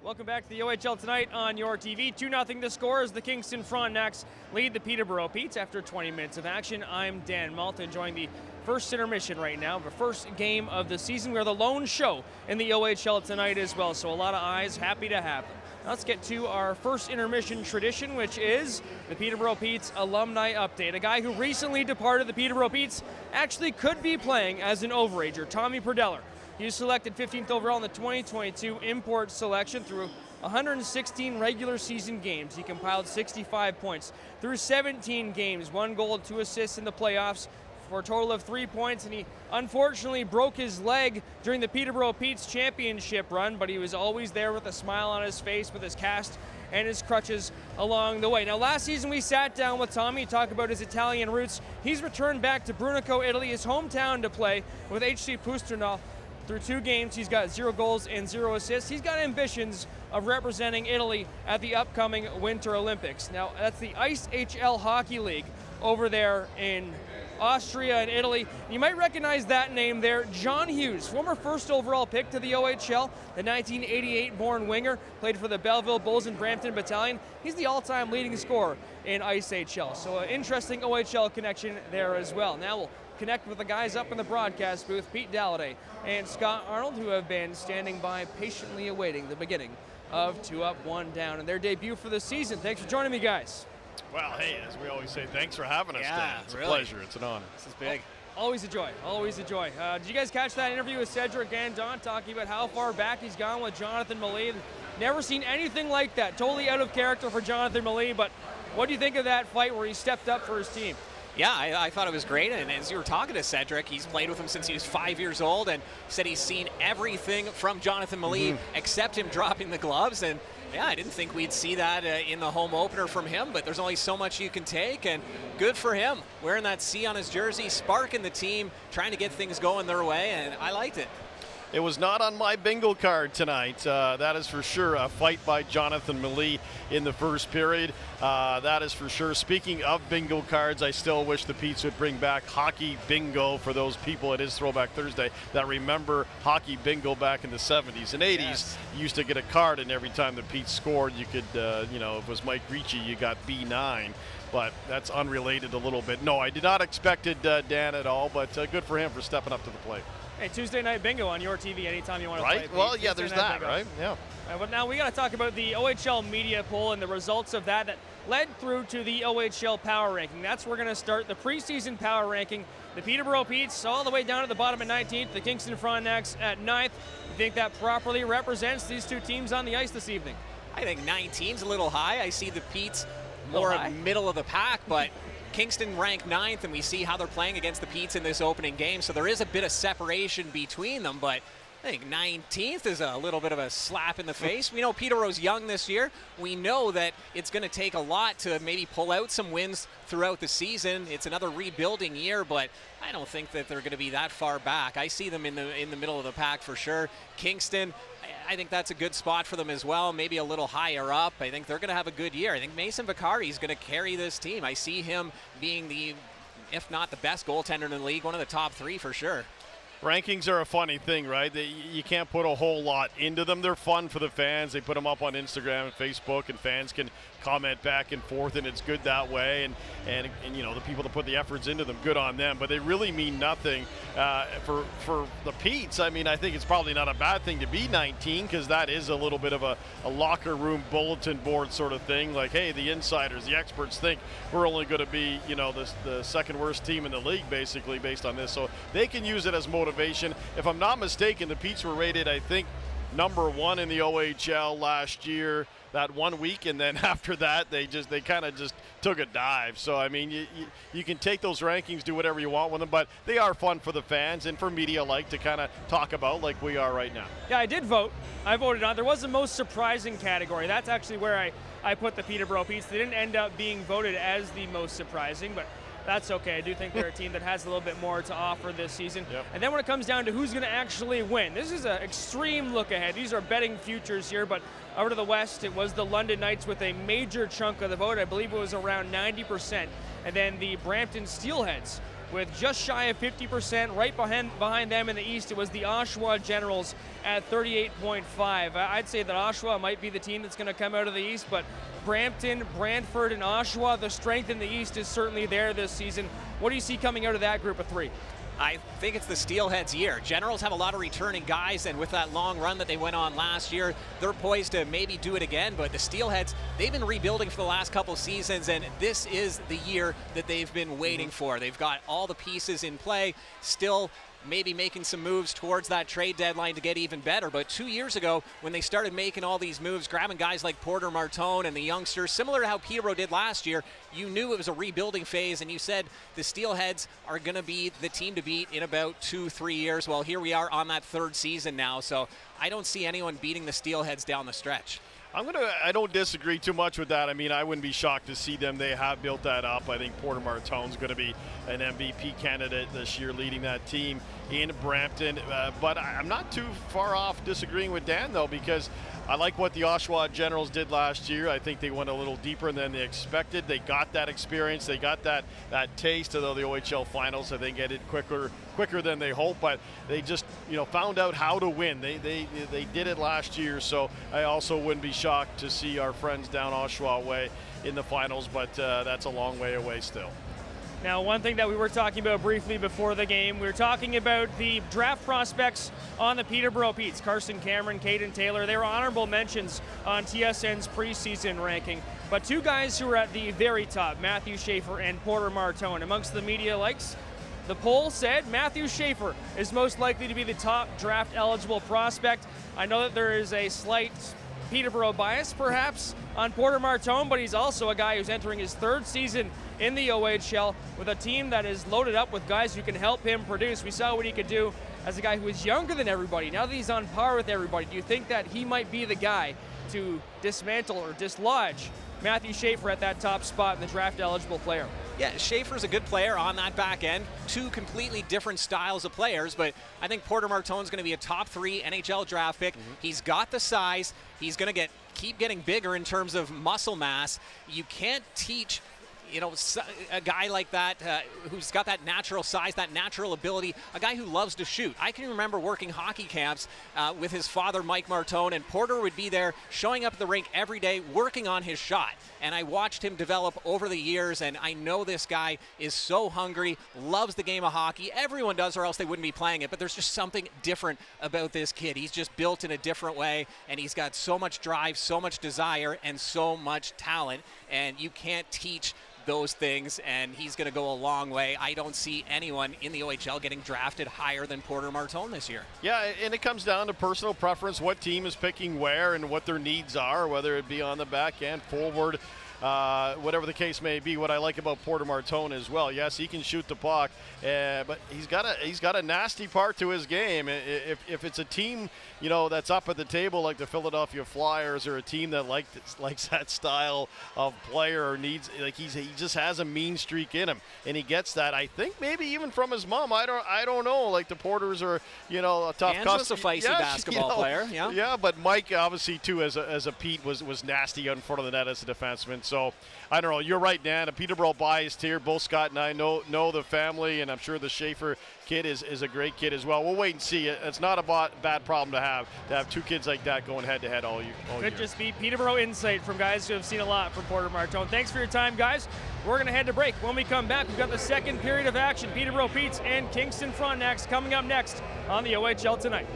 Welcome back to the OHL tonight on your TV. 2-0 the score as the Kingston Frontenacs lead the Peterborough Petes after 20 minutes of action. I'm Dan Malta enjoying the first intermission right now, the first game of the season. We're the lone show in the OHL tonight as well, so a lot of eyes happy to have them. Now let's get to our first intermission tradition, which is the Peterborough Petes alumni update. A guy who recently departed the Peterborough Petes actually could be playing as an overager, Tommy Perdeller. He was selected 15th overall in the 2022 import selection through 116 regular season games. He compiled 65 points through 17 games, 1 goal, 2 assists in the playoffs for a total of 3 points, and he unfortunately broke his leg during the Peterborough Petes championship run, but he was always there with a smile on his face with his cast and his crutches along the way. Now, last season we sat down with Tommy to talk about his Italian roots. He's returned back to Brunico, Italy, his hometown, to play with HC Pusternal. Through 2 games, he's got 0 goals and 0 assists. He's got ambitions of representing Italy at the upcoming Winter Olympics. Now, that's the OHL Hockey League over there in Austria and Italy. You might recognize that name there. John Hughes, former first overall pick to the OHL, the 1988-born winger, played for the Belleville Bulls and Brampton Battalion. He's the all-time leading scorer in IceHL. So an interesting OHL connection there as well. Now we'll connect with the guys up in the broadcast booth, Pete Dalliday and Scott Arnold, who have been standing by patiently awaiting the beginning of 2 Up, 1 Down and their debut for the season. Thanks for joining me, guys. Well, hey, as we always say, thanks for having us, Dan. It's a pleasure. It's an honor. This is big. Always a joy. Always a joy. Did you guys catch that interview with Cedric Gandon talking about how far back he's gone with Jonathan Malee? Never seen anything like that. Totally out of character for Jonathan Malee, but what do you think of that fight where he stepped up for his team? Yeah, I thought it was great, and as you were talking to Cedric, he's played with him since he was 5 years old, and said he's seen everything from Jonathan Malee except him dropping the gloves, and yeah, I didn't think we'd see that in the home opener from him, but there's only so much you can take, and good for him, wearing that C on his jersey, sparking the team, trying to get things going their way, and I liked it. It was not on my bingo card tonight, that is for sure. A fight by Jonathan Malee in the first period, that is for sure. Speaking of bingo cards, I still wish the Petes would bring back hockey bingo for those people. It is Throwback Thursday that remember hockey bingo back in the 70s and 80s. Yes. You used to get a card, and every time the Petes scored, you could, if it was Mike Ricci, you got B9. But that's unrelated a little bit. No, I did not expect it, Dan, at all, but good for him for stepping up to the plate. Hey, Tuesday Night Bingo on your TV anytime you want to play. Right? Well, yeah, there's that, right? Yeah. But now we got to talk about the OHL media poll and the results of that led through to the OHL power ranking. That's where we're going to start the preseason power ranking. The Peterborough Petes all the way down at the bottom at 19th, the Kingston Frontenacs at 9th. You think that properly represents these two teams on the ice this evening? I think 19's a little high. I see the Petes more middle of the pack, but Kingston ranked 9th, and we see how they're playing against the Petes in this opening game, so there is a bit of separation between them, but I think 19th is a little bit of a slap in the face. We know Peterborough's young this year. We know that it's going to take a lot to maybe pull out some wins throughout the season. It's another rebuilding year, but I don't think that they're going to be that far back. I see them in the middle of the pack for sure. Kingston, I think that's a good spot for them as well, maybe a little higher up. I think they're going to have a good year. I think Mason Vicari is going to carry this team. I see him being if not the best goaltender in the league, one of the top 3 for sure. Rankings are a funny thing, right? You can't put a whole lot into them. They're fun for the fans. They put them up on Instagram and Facebook, and fans can comment back and forth, and it's good that way. And the people that put the efforts into them, good on them. But they really mean nothing for the Petes. I mean, I think it's probably not a bad thing to be 19, because that is a little bit of a locker room bulletin board sort of thing. Like, hey, the insiders, the experts think we're only going to be, the second worst team in the league, basically, based on this. So they can use it as motivation. If I'm not mistaken, the Petes were rated, I think, number 1 in the OHL last year, that 1 week, and then after that they kind of just took a dive. So I mean, you can take those rankings, do whatever you want with them, but they are fun for the fans and for media alike to kind of talk about, like we are right now. Yeah, I did vote. I voted on. There was the most surprising category. That's actually where I put the Peterborough Petes. They didn't end up being voted as the most surprising, but that's okay. I do think they're a team that has a little bit more to offer this season. Yep. And then when it comes down to who's going to actually win, this is an extreme look ahead. These are betting futures here, but over to the west, it was the London Knights with a major chunk of the vote. I believe it was around 90%. And then the Brampton Steelheads with just shy of 50%. Right behind them in the East, it was the Oshawa Generals at 38.5. I'd say that Oshawa might be the team that's going to come out of the East, but Brampton, Brantford, and Oshawa, the strength in the East is certainly there this season. What do you see coming out of that group of three? I think it's the Steelheads' year. Generals have a lot of returning guys, and with that long run that they went on last year, they're poised to maybe do it again. But the Steelheads, they've been rebuilding for the last couple seasons, and this is the year that they've been waiting for. They've got all the pieces in play, still maybe making some moves towards that trade deadline to get even better. But 2 years ago, when they started making all these moves, grabbing guys like Porter Martone and the youngsters, similar to how Peterborough did last year, you knew it was a rebuilding phase, and you said the Steelheads are going to be the team to beat in about 2-3 years. Well, here we are on that third season now, so I don't see anyone beating the Steelheads down the stretch. I don't disagree too much with that. I mean, I wouldn't be shocked to see them. They have built that up. I think Porter Martone's going to be an MVP candidate this year, leading that team in Brampton. But I'm not too far off disagreeing with Dan, though, because I like what the Oshawa Generals did last year. I think they went a little deeper than they expected. They got that experience. They got that taste of the OHL finals. I think get it quicker than they hoped, but they just found out how to win. They did it last year, so I also wouldn't be shocked to see our friends down Oshawa way in the finals, but that's a long way away still. Now, one thing that we were talking about briefly before the game, we were talking about the draft prospects on the Peterborough Petes. Carson Cameron, Caden Taylor, they were honorable mentions on TSN's preseason ranking. But two guys who were at the very top, Matthew Schaefer and Porter Martone. Amongst the media likes, the poll said Matthew Schaefer is most likely to be the top draft-eligible prospect. I know that there is a slight Peterborough bias, perhaps, on Porter Martone, but he's also a guy who's entering his third season in the OHL with a team that is loaded up with guys who can help him produce. We saw what he could do as a guy who was younger than everybody. Now that he's on par with everybody, do you think that he might be the guy to dismantle or dislodge Matthew Schaefer at that top spot in the draft-eligible player? Yeah, Schaefer's a good player on that back end. Two completely different styles of players, but I think Porter Martone's going to be a top 3 NHL draft pick. He's got the size. He's going to keep getting bigger in terms of muscle mass. You can't teach a guy like that who's got that natural size, that natural ability, a guy who loves to shoot. I can remember working hockey camps with his father, Mike Martone, and Porter would be there showing up at the rink every day working on his shot. And I watched him develop over the years, and I know this guy is so hungry, loves the game of hockey. Everyone does, or else they wouldn't be playing it, but there's just something different about this kid. He's just built in a different way, and he's got so much drive, so much desire, and so much talent, and you can't teach those things, and he's going to go a long way. I don't see anyone in the OHL getting drafted higher than Porter Martone this year. Yeah, and it comes down to personal preference, what team is picking where and what their needs are, whether it be on the back end, forward, whatever the case may be. What I like about Porter Martone as well, yes, he can shoot the puck, but he's got a nasty part to his game. If it's a team that's up at the table like the Philadelphia Flyers, or a team that likes that style of player, or needs, like he just has a mean streak in him, and he gets that. I think maybe even from his mom. I don't know. Like the Porters are a tough. Angela's a feisty basketball player. Yeah, but Mike obviously too as a Pete was nasty in front of the net as a defenseman. So I don't know. You're right, Dan. A Peterborough biased here. Both Scott and I know the family, and I'm sure the Schaefer kid is a great kid as well. We'll wait and see. It's not a bad problem to have two kids like that going head-to-head all year. Could just be Peterborough insight from guys who have seen a lot from Porter Martone. Thanks for your time, guys. We're going to head to break. When we come back, we've got the second period of action. Peterborough Petes and Kingston Frontenacs coming up next on the OHL Tonight.